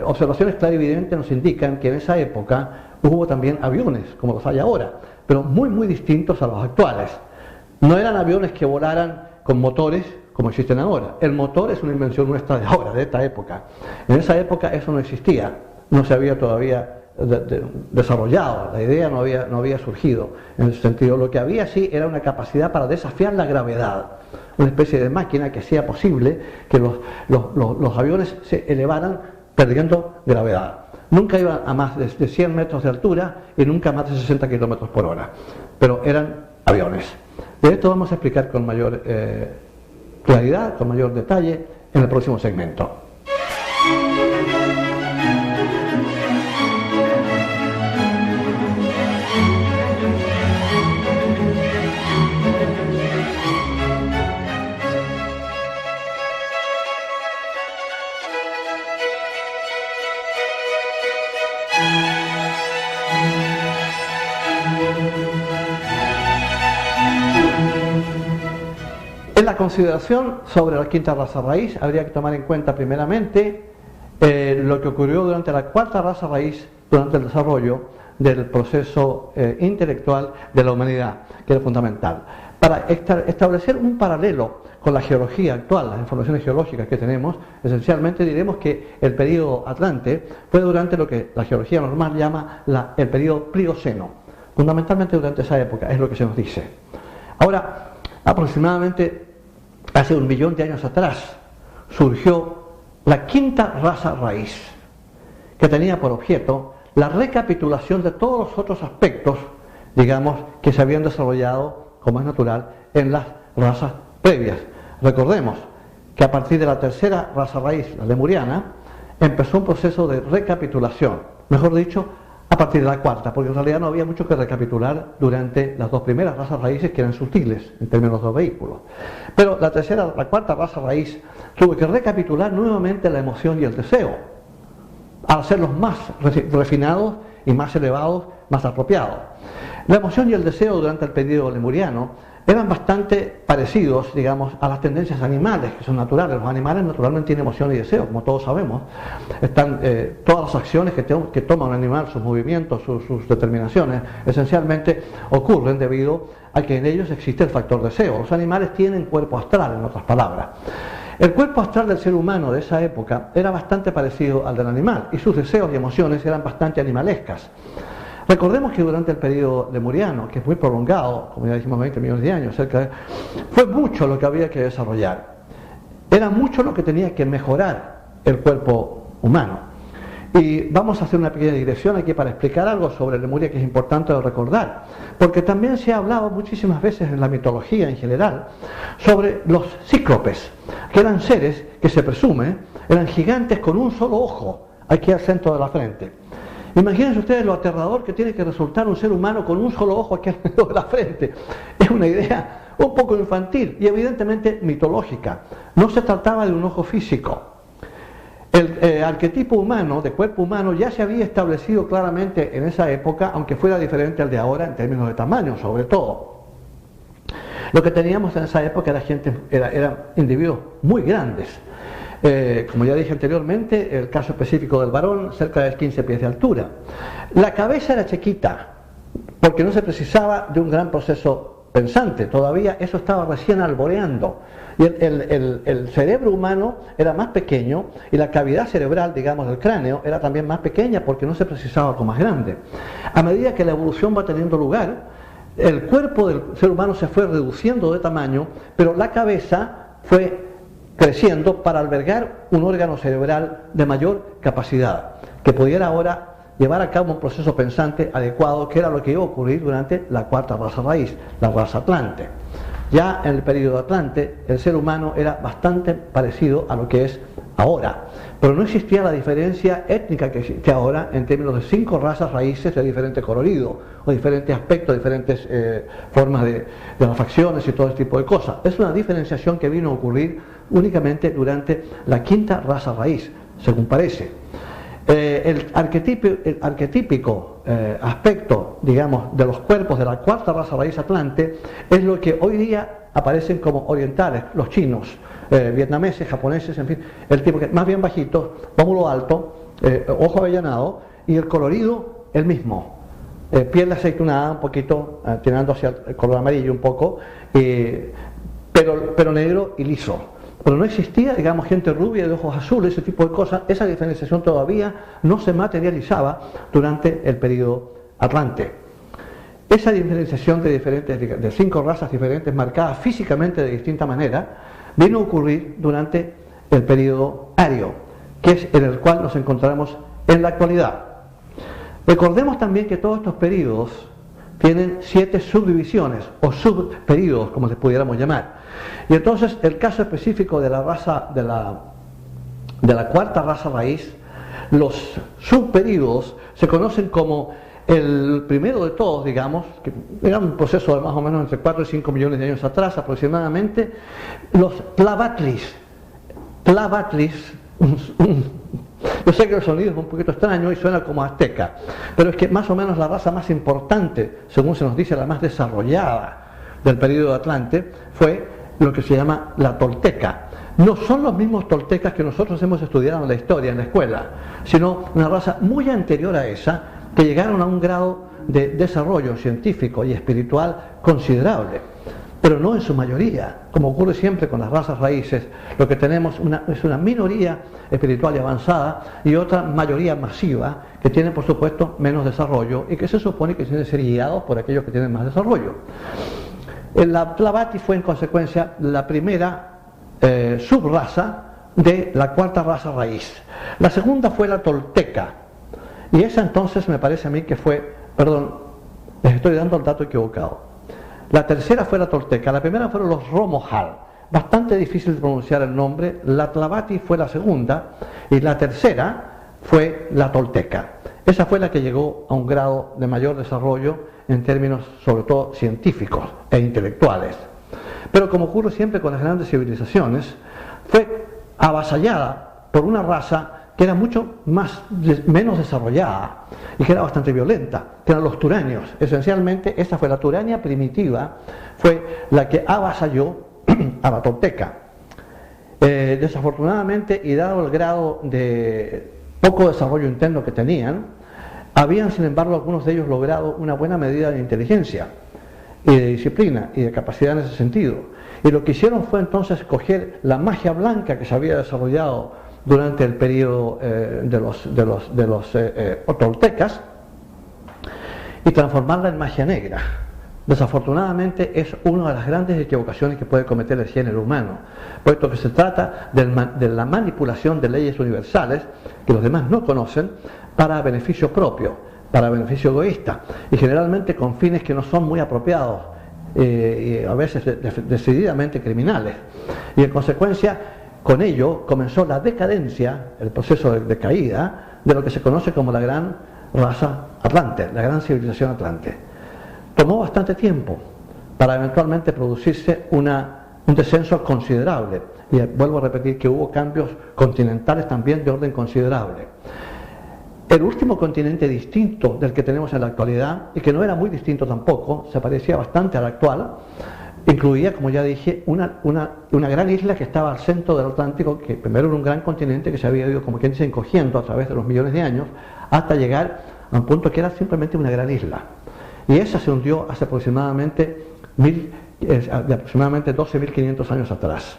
Observaciones clarividentes nos indican que en esa época hubo también aviones, como los hay ahora, pero muy distintos a los actuales. No eran aviones que volaran con motores como existen ahora. El motor es una invención nuestra de ahora, de esta época. En esa época eso no existía, no se había todavía desarrollado, la idea no había surgido en ese sentido. Lo que había sí era una capacidad para desafiar la gravedad, una especie de máquina que hacía posible que los aviones se elevaran perdiendo gravedad. Nunca iban a más de 100 metros de altura y nunca más de 60 kilómetros por hora, pero eran aviones. De esto vamos a explicar con mayor claridad, con mayor detalle en el próximo segmento. En la consideración sobre la quinta raza raíz habría que tomar en cuenta primeramente lo que ocurrió durante la cuarta raza raíz, durante el desarrollo del proceso intelectual de la humanidad, que era fundamental. Para establecer un paralelo con la geología actual, las informaciones geológicas que tenemos, esencialmente diremos que el período Atlante fue durante lo que la geología normal llama el período Plioceno, fundamentalmente durante esa época, es lo que se nos dice. Ahora, aproximadamente hace 1 millón de años atrás, surgió la quinta raza raíz, que tenía por objeto la recapitulación de todos los otros aspectos, digamos, que se habían desarrollado, como es natural, en las razas previas. Recordemos que a partir de la tercera raza raíz, la lemuriana, empezó un proceso de recapitulación, mejor dicho, a partir de la cuarta, porque en realidad no había mucho que recapitular durante las 2 primeras razas raíces, que eran sutiles en términos de vehículos. Pero la cuarta raza raíz tuvo que recapitular nuevamente la emoción y el deseo, al hacerlos más refinados y más elevados, más apropiados. La emoción y el deseo durante el periodo lemuriano eran bastante parecidos, digamos, a las tendencias animales, que son naturales. Los animales naturalmente tienen emoción y deseo, como todos sabemos. Están todas las acciones que toma un animal, sus movimientos, sus determinaciones, esencialmente ocurren debido a que en ellos existe el factor deseo. Los animales tienen cuerpo astral, en otras palabras. El cuerpo astral del ser humano de esa época era bastante parecido al del animal, y sus deseos y emociones eran bastante animalescas. Recordemos que durante el periodo lemuriano, que es muy prolongado, como ya dijimos, 20 millones de años, fue mucho lo que había que desarrollar. Era mucho lo que tenía que mejorar el cuerpo humano. Y vamos a hacer una pequeña digresión aquí para explicar algo sobre Lemuria que es importante de recordar, porque también se ha hablado muchísimas veces en la mitología en general sobre los cíclopes, que eran seres que se presume eran gigantes con un solo ojo aquí al centro de la frente. Imagínense ustedes lo aterrador que tiene que resultar un ser humano con un solo ojo aquí al centro de la frente. Es una idea un poco infantil y evidentemente mitológica. No se trataba de un ojo físico. El arquetipo humano, de cuerpo humano, ya se había establecido claramente en esa época, aunque fuera diferente al de ahora en términos de tamaño, sobre todo. Lo que teníamos en esa época eran individuos muy grandes. Como ya dije anteriormente, el caso específico del varón, cerca de 15 pies de altura. La cabeza era chiquita, porque no se precisaba de un gran proceso pensante, todavía eso estaba recién alboreando. Y el cerebro humano era más pequeño y la cavidad cerebral, digamos, del cráneo era también más pequeña porque no se precisaba algo más grande. A medida que la evolución va teniendo lugar, el cuerpo del ser humano se fue reduciendo de tamaño, pero la cabeza fue creciendo para albergar un órgano cerebral de mayor capacidad, que pudiera ahora llevar a cabo un proceso pensante adecuado, que era lo que iba a ocurrir durante la cuarta raza raíz, la raza Atlante. Ya en el periodo Atlante, el ser humano era bastante parecido a lo que es ahora, pero no existía la diferencia étnica que existe ahora en términos de 5 razas raíces de diferente colorido, o diferentes aspectos, diferentes formas de las facciones y todo ese tipo de cosas. Es una diferenciación que vino a ocurrir únicamente durante la quinta raza raíz, según parece. El arquetípico aspecto, digamos, de los cuerpos de la cuarta raza raíz Atlante es lo que hoy día aparecen como orientales, los chinos, vietnameses, japoneses, en fin, el tipo que más bien bajito, pómulo alto, ojo avellanado y el colorido el mismo, piel aceitunada un poquito, tirando hacia el color amarillo un poco, pero negro y liso. Pero no existía, digamos, gente rubia de ojos azules, ese tipo de cosas. Esa diferenciación todavía no se materializaba durante el periodo Atlante. Esa diferenciación de 5 razas diferentes, marcadas físicamente de distinta manera, vino a ocurrir durante el periodo Ario, que es en el cual nos encontramos en la actualidad. Recordemos también que todos estos periodos tienen 7 subdivisiones o subperiodos, como les pudiéramos llamar. Y entonces el caso específico de la raza de la cuarta raza raíz, los subperiodos se conocen como el primero de todos, digamos, que era un proceso de más o menos entre 4 y 5 millones de años atrás aproximadamente, los Tlavatlis. Tlavatlis, yo sé que el sonido es un poquito extraño y suena como azteca, pero es que más o menos la raza más importante, según se nos dice, la más desarrollada del periodo de Atlante, fue lo que se llama la tolteca. no son los mismos toltecas que nosotros hemos estudiado en la historia, en la escuela, sino una raza muy anterior a esa, que llegaron a un grado de desarrollo científico y espiritual considerable, pero no en su mayoría. Como ocurre siempre con las razas raíces, lo que tenemos es una minoría espiritual y avanzada y otra mayoría masiva que tiene, por supuesto, menos desarrollo y que se supone que tienen que ser guiados por aquellos que tienen más desarrollo. La Tlavatli fue en consecuencia la primera subraza de la cuarta raza raíz. La segunda fue la tolteca, y esa entonces me parece a mí que fue, perdón, les estoy dando el dato equivocado. La tercera fue la tolteca, la primera fueron los Romohal, bastante difícil de pronunciar el nombre. La Tlavatli fue la segunda y la tercera fue la tolteca. Esa fue la que llegó a un grado de mayor desarrollo en términos sobre todo científicos e intelectuales. Pero como ocurre siempre con las grandes civilizaciones, fue avasallada por una raza que era menos desarrollada y que era bastante violenta, que eran los turanios. Esencialmente esa fue la Turania primitiva, fue la que avasalló a la tolteca. Desafortunadamente, y dado el grado de poco desarrollo interno que tenían, habían sin embargo algunos de ellos logrado una buena medida de inteligencia y de disciplina y de capacidad en ese sentido. Y lo que hicieron fue entonces coger la magia blanca que se había desarrollado durante el periodo de los toltecas y transformarla en magia negra. Desafortunadamente es una de las grandes equivocaciones que puede cometer el género humano, puesto que se trata de la manipulación de leyes universales que los demás no conocen para beneficio propio, para beneficio egoísta, y generalmente con fines que no son muy apropiados y a veces decididamente criminales. Y en consecuencia, con ello comenzó la decadencia, el proceso de caída de lo que se conoce como la gran raza atlante, la gran civilización atlante. Tomó bastante tiempo para eventualmente producirse un descenso considerable, y vuelvo a repetir que hubo cambios continentales también de orden considerable. El último continente distinto del que tenemos en la actualidad, y que no era muy distinto tampoco, se parecía bastante al actual, incluía, como ya dije, una gran isla que estaba al centro del Atlántico, que primero era un gran continente que se había ido, como quien dice, encogiendo a través de los millones de años, hasta llegar a un punto que era simplemente una gran isla. Y esa se hundió hace aproximadamente 12.500 años atrás,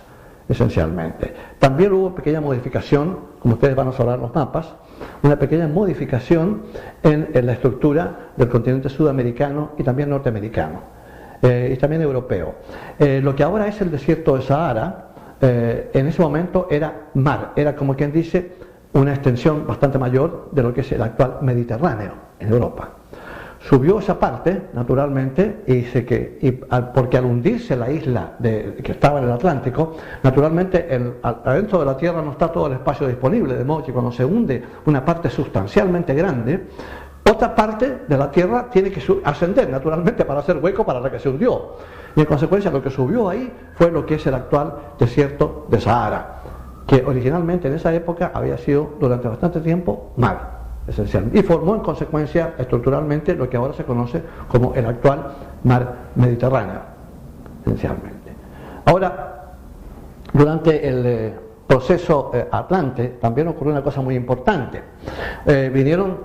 esencialmente. También hubo pequeña modificación, como ustedes van a observar los mapas, una pequeña modificación en la estructura del continente sudamericano y también norteamericano, y también europeo. Lo que ahora es el desierto de Sahara, en ese momento era mar, era como quien dice una extensión bastante mayor de lo que es el actual Mediterráneo en Europa. Subió esa parte, naturalmente, porque al hundirse la isla que estaba en el Atlántico, naturalmente adentro de la Tierra no está todo el espacio disponible, de modo que cuando se hunde una parte sustancialmente grande, otra parte de la Tierra tiene que ascender, naturalmente, para hacer hueco para la que se hundió. Y en consecuencia lo que subió ahí fue lo que es el actual desierto de Sahara, que originalmente en esa época había sido durante bastante tiempo mar. Esencialmente, y formó en consecuencia estructuralmente lo que ahora se conoce como el actual mar Mediterráneo, esencialmente. Ahora, durante el proceso Atlante también ocurrió una cosa muy importante. Vinieron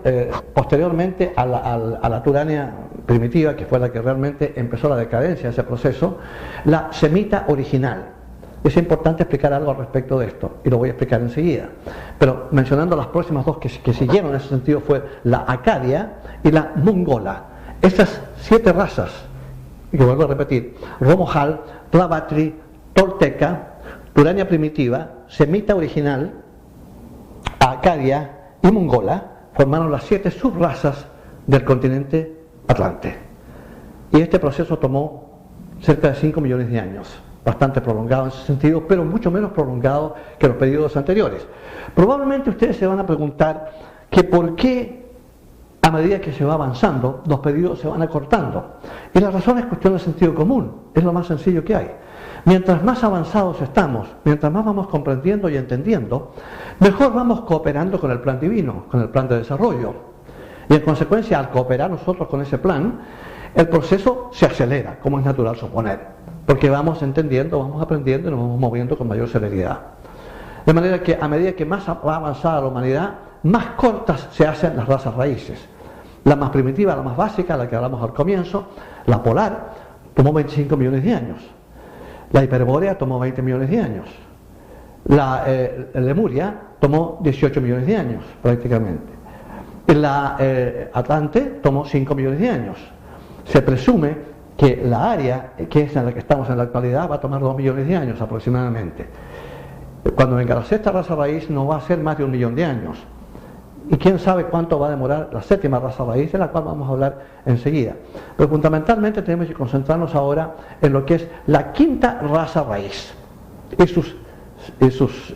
posteriormente a la Turania primitiva, que fue la que realmente empezó la decadencia de ese proceso, la semita original. Es importante explicar algo al respecto de esto, y lo voy a explicar enseguida. Pero mencionando las próximas dos que siguieron en ese sentido, fue la acadia y la mongola. Estas 7 razas, que vuelvo a repetir: Romohal, Tlavatli, tolteca, Turania primitiva, semita original, acadia y mongola, formaron las 7 subrazas del continente atlante. Y este proceso tomó cerca de 5 millones de años. Bastante prolongado en ese sentido, pero mucho menos prolongado que los periodos anteriores. Probablemente ustedes se van a preguntar que por qué a medida que se va avanzando los periodos se van acortando. Y la razón es cuestión de sentido común, es lo más sencillo que hay. Mientras más avanzados estamos, mientras más vamos comprendiendo y entendiendo, mejor vamos cooperando con el plan divino, con el plan de desarrollo. Y en consecuencia, al cooperar nosotros con ese plan, el proceso se acelera, como es natural suponer, porque vamos entendiendo, vamos aprendiendo y nos vamos moviendo con mayor celeridad. De manera que a medida que más va avanzada la humanidad, más cortas se hacen las razas raíces. La más primitiva, la más básica, la que hablamos al comienzo, la polar, tomó 25 millones de años. La hiperbórea tomó 20 millones de años. La lemuria tomó 18 millones de años, prácticamente. La Atlante tomó 5 millones de años. Se presume que la área, que es en la que estamos en la actualidad, va a tomar 2 millones de años aproximadamente. Cuando venga la sexta raza raíz no va a ser más de 1 millón de años. Y quién sabe cuánto va a demorar la séptima raza raíz, de la cual vamos a hablar enseguida. Pero fundamentalmente tenemos que concentrarnos ahora en lo que es la quinta raza raíz y sus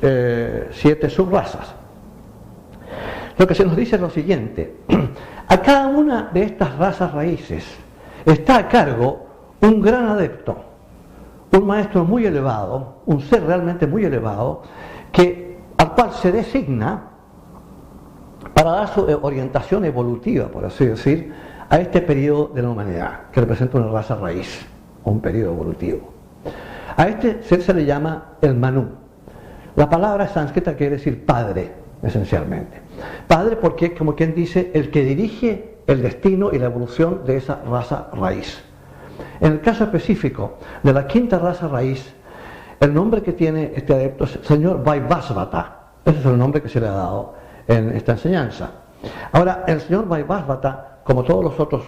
7 subrazas. Lo que se nos dice es lo siguiente: a cada una de estas razas raíces está a cargo un gran adepto, un maestro muy elevado, un ser realmente muy elevado, al cual se designa para dar su orientación evolutiva, por así decir, a este periodo de la humanidad, que representa una raza raíz, o un periodo evolutivo. A este ser se le llama el Manu. La palabra sánscrita quiere decir padre, esencialmente. Padre porque es, como quien dice, el que dirige el destino y la evolución de esa raza raíz. En el caso específico de la quinta raza raíz, el nombre que tiene este adepto es señor Vaivasvata. Ese es el nombre que se le ha dado en esta enseñanza. Ahora, el señor Vaivasvata, como todos los otros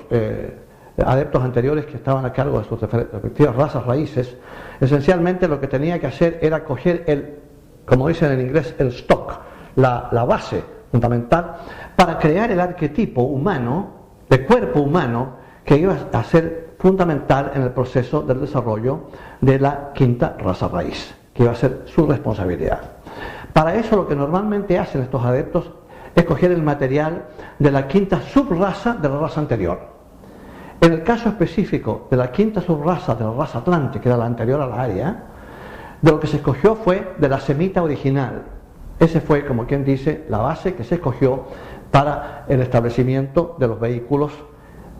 adeptos anteriores que estaban a cargo de sus respectivas razas raíces, esencialmente lo que tenía que hacer era coger como dicen en inglés, el stock, la base fundamental, para crear el arquetipo humano, de cuerpo humano, que iba a ser fundamental en el proceso del desarrollo de la quinta raza raíz, que iba a ser su responsabilidad. Para eso lo que normalmente hacen estos adeptos es coger el material de la quinta subraza de la raza anterior. En el caso específico de la quinta subraza de la raza Atlante, que era la anterior a la área, de lo que se escogió fue de la semita original. Ese fue, como quien dice, la base que se escogió para el establecimiento de los vehículos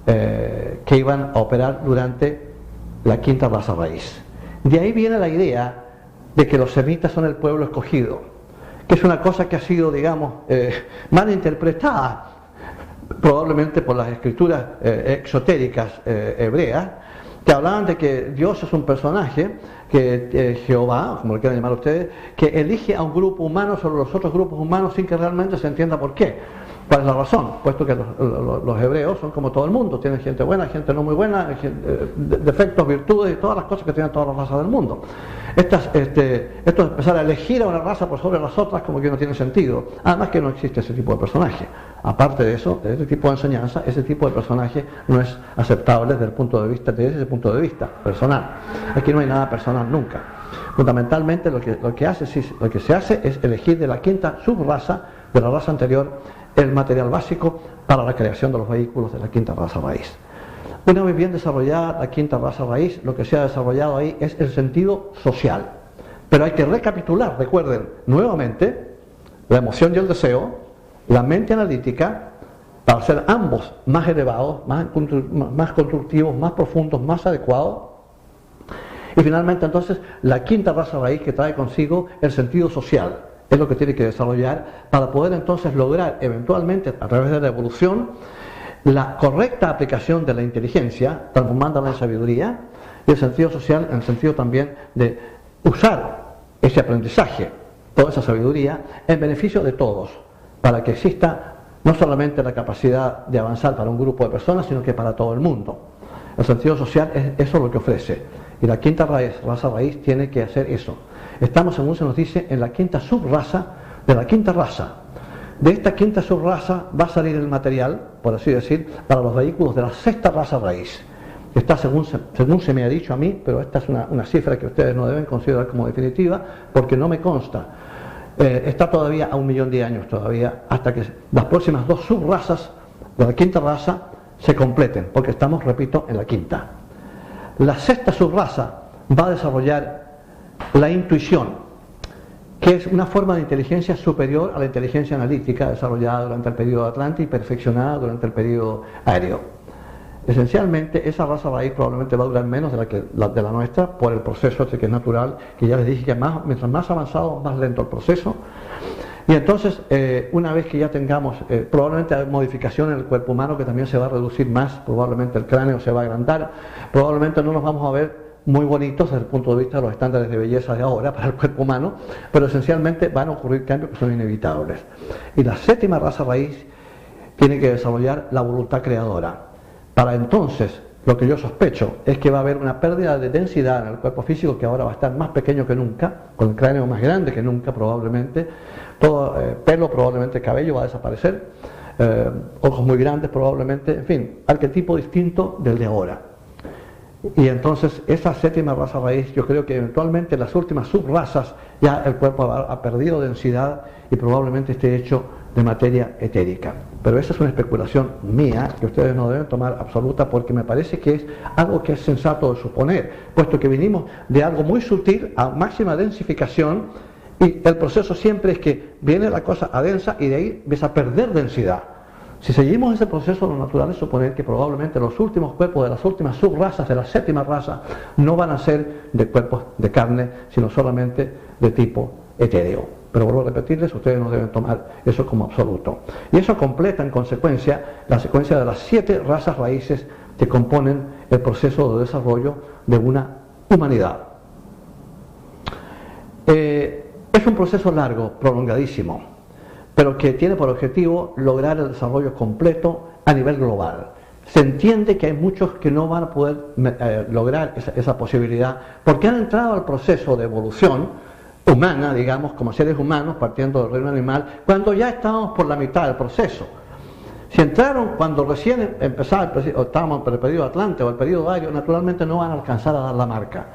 que iban a operar durante la quinta raza raíz. De ahí viene la idea de que los semitas son el pueblo escogido, que es una cosa que ha sido, digamos, mal interpretada probablemente por las escrituras exotéricas hebreas, que hablaban de que Dios es un personaje, que Jehová, como lo quieran llamar ustedes, que elige a un grupo humano sobre los otros grupos humanos sin que realmente se entienda por qué. ¿Cuál es la razón? Puesto que los hebreos son como todo el mundo, tienen gente buena, gente no muy buena, defectos, virtudes y todas las cosas que tienen todas las razas del mundo. Esto de empezar a elegir a una raza por sobre las otras como que no tiene sentido. Además que no existe ese tipo de personaje. Aparte de eso, de este tipo de enseñanza, ese tipo de personaje no es aceptable desde ese punto de vista personal. Aquí no hay nada personal nunca. Fundamentalmente lo que se hace es elegir de la quinta subraza de la raza anterior el material básico para la creación de los vehículos de la quinta raza raíz. Una vez bien desarrollada la quinta raza raíz, lo que se ha desarrollado ahí es el sentido social. Pero hay que recapitular, recuerden, nuevamente, la emoción y el deseo, la mente analítica, para ser ambos más elevados, más constructivos, más profundos, más adecuados. Y finalmente entonces la quinta raza raíz que trae consigo el sentido social. Es lo que tiene que desarrollar para poder entonces lograr eventualmente a través de la evolución la correcta aplicación de la inteligencia, transformándola en sabiduría, y el sentido social en el sentido también de usar ese aprendizaje, toda esa sabiduría, en beneficio de todos, para que exista no solamente la capacidad de avanzar para un grupo de personas, sino que para todo el mundo. El sentido social eso es lo que ofrece, y la quinta raza raíz tiene que hacer eso. Estamos, según se nos dice, en la quinta subraza de la quinta raza. De esta quinta subraza va a salir el material, por así decir, para los vehículos de la sexta raza raíz. Está según se me ha dicho a mí, pero esta es una cifra que ustedes no deben considerar como definitiva, porque no me consta. Está todavía a 1 millón de años todavía, hasta que las próximas 2 subrazas de la quinta raza se completen, porque estamos, repito, en la quinta. La sexta subraza va a desarrollar la intuición, que es una forma de inteligencia superior a la inteligencia analítica desarrollada durante el periodo Atlante y perfeccionada durante el periodo aéreo. Esencialmente, esa raza raíz probablemente va a durar menos de la nuestra por el proceso este que es natural, que ya les dije que mientras más avanzado, más lento el proceso. Y entonces, una vez que ya tengamos, probablemente hay modificación en el cuerpo humano que también se va a reducir más, probablemente el cráneo se va a agrandar, probablemente no nos vamos a ver muy bonitos desde el punto de vista de los estándares de belleza de ahora para el cuerpo humano, pero esencialmente van a ocurrir cambios que son inevitables. Y la séptima raza raíz tiene que desarrollar la voluntad creadora. Para entonces, lo que yo sospecho es que va a haber una pérdida de densidad en el cuerpo físico, que ahora va a estar más pequeño que nunca, con el cráneo más grande que nunca probablemente, todo pelo, probablemente cabello va a desaparecer, ojos muy grandes probablemente, en fin, arquetipo distinto del de ahora. Y entonces esa séptima raza raíz, yo creo que eventualmente en las últimas subrazas ya el cuerpo ha perdido densidad y probablemente esté hecho de materia etérica. Pero esa es una especulación mía que ustedes no deben tomar absoluta, porque me parece que es algo que es sensato de suponer, puesto que vinimos de algo muy sutil a máxima densificación, y el proceso siempre es que viene la cosa a densa y de ahí empieza a perder densidad. Si seguimos ese proceso, lo natural es suponer que probablemente los últimos cuerpos de las últimas subrazas de la séptima raza no van a ser de cuerpos de carne, sino solamente de tipo etéreo. Pero vuelvo a repetirles, ustedes no deben tomar eso como absoluto. Y eso completa en consecuencia la secuencia de las 7 razas raíces que componen el proceso de desarrollo de una humanidad. Es un proceso largo, prolongadísimo, pero que tiene por objetivo lograr el desarrollo completo a nivel global. Se entiende que hay muchos que no van a poder lograr esa posibilidad porque han entrado al proceso de evolución humana, digamos, como seres humanos, partiendo del reino animal, cuando ya estábamos por la mitad del proceso. Si entraron cuando recién empezaba estábamos en el periodo Atlante o el periodo Ario, naturalmente no van a alcanzar a dar la marca.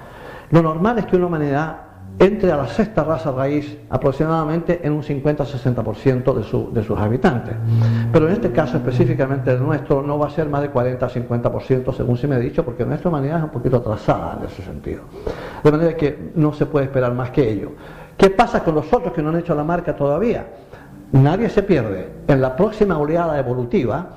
Lo normal es que una humanidad entre a la sexta raza raíz aproximadamente en un 50-60% de sus habitantes. Pero en este caso específicamente el nuestro no va a ser más de 40-50% según se me ha dicho, porque nuestra humanidad es un poquito atrasada en ese sentido. De manera que no se puede esperar más que ello. ¿Qué pasa con los otros que no han hecho la marca todavía? Nadie se pierde. En la próxima oleada evolutiva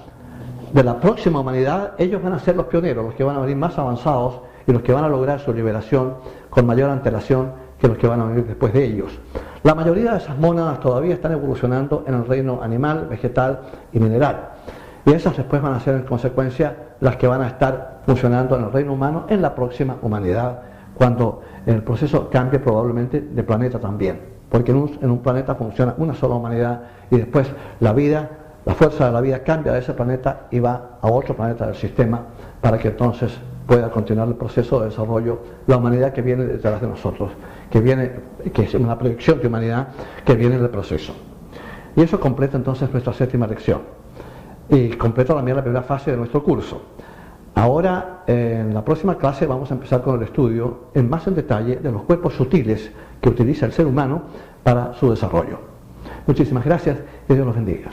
de la próxima humanidad, ellos van a ser los pioneros, los que van a venir más avanzados y los que van a lograr su liberación con mayor antelación que los que van a venir después de ellos. La mayoría de esas mónadas todavía están evolucionando en el reino animal, vegetal y mineral. Y esas después van a ser en consecuencia las que van a estar funcionando en el reino humano en la próxima humanidad, cuando el proceso cambie probablemente de planeta también. Porque en un planeta funciona una sola humanidad y después la vida, la fuerza de la vida cambia de ese planeta y va a otro planeta del sistema para que entonces pueda continuar el proceso de desarrollo, la humanidad que viene detrás de nosotros, que es una proyección de humanidad que viene del proceso. Y eso completa entonces nuestra séptima lección. Y completa también la primera fase de nuestro curso. Ahora, en la próxima clase vamos a empezar con el estudio más en detalle de los cuerpos sutiles que utiliza el ser humano para su desarrollo. Muchísimas gracias y Dios los bendiga.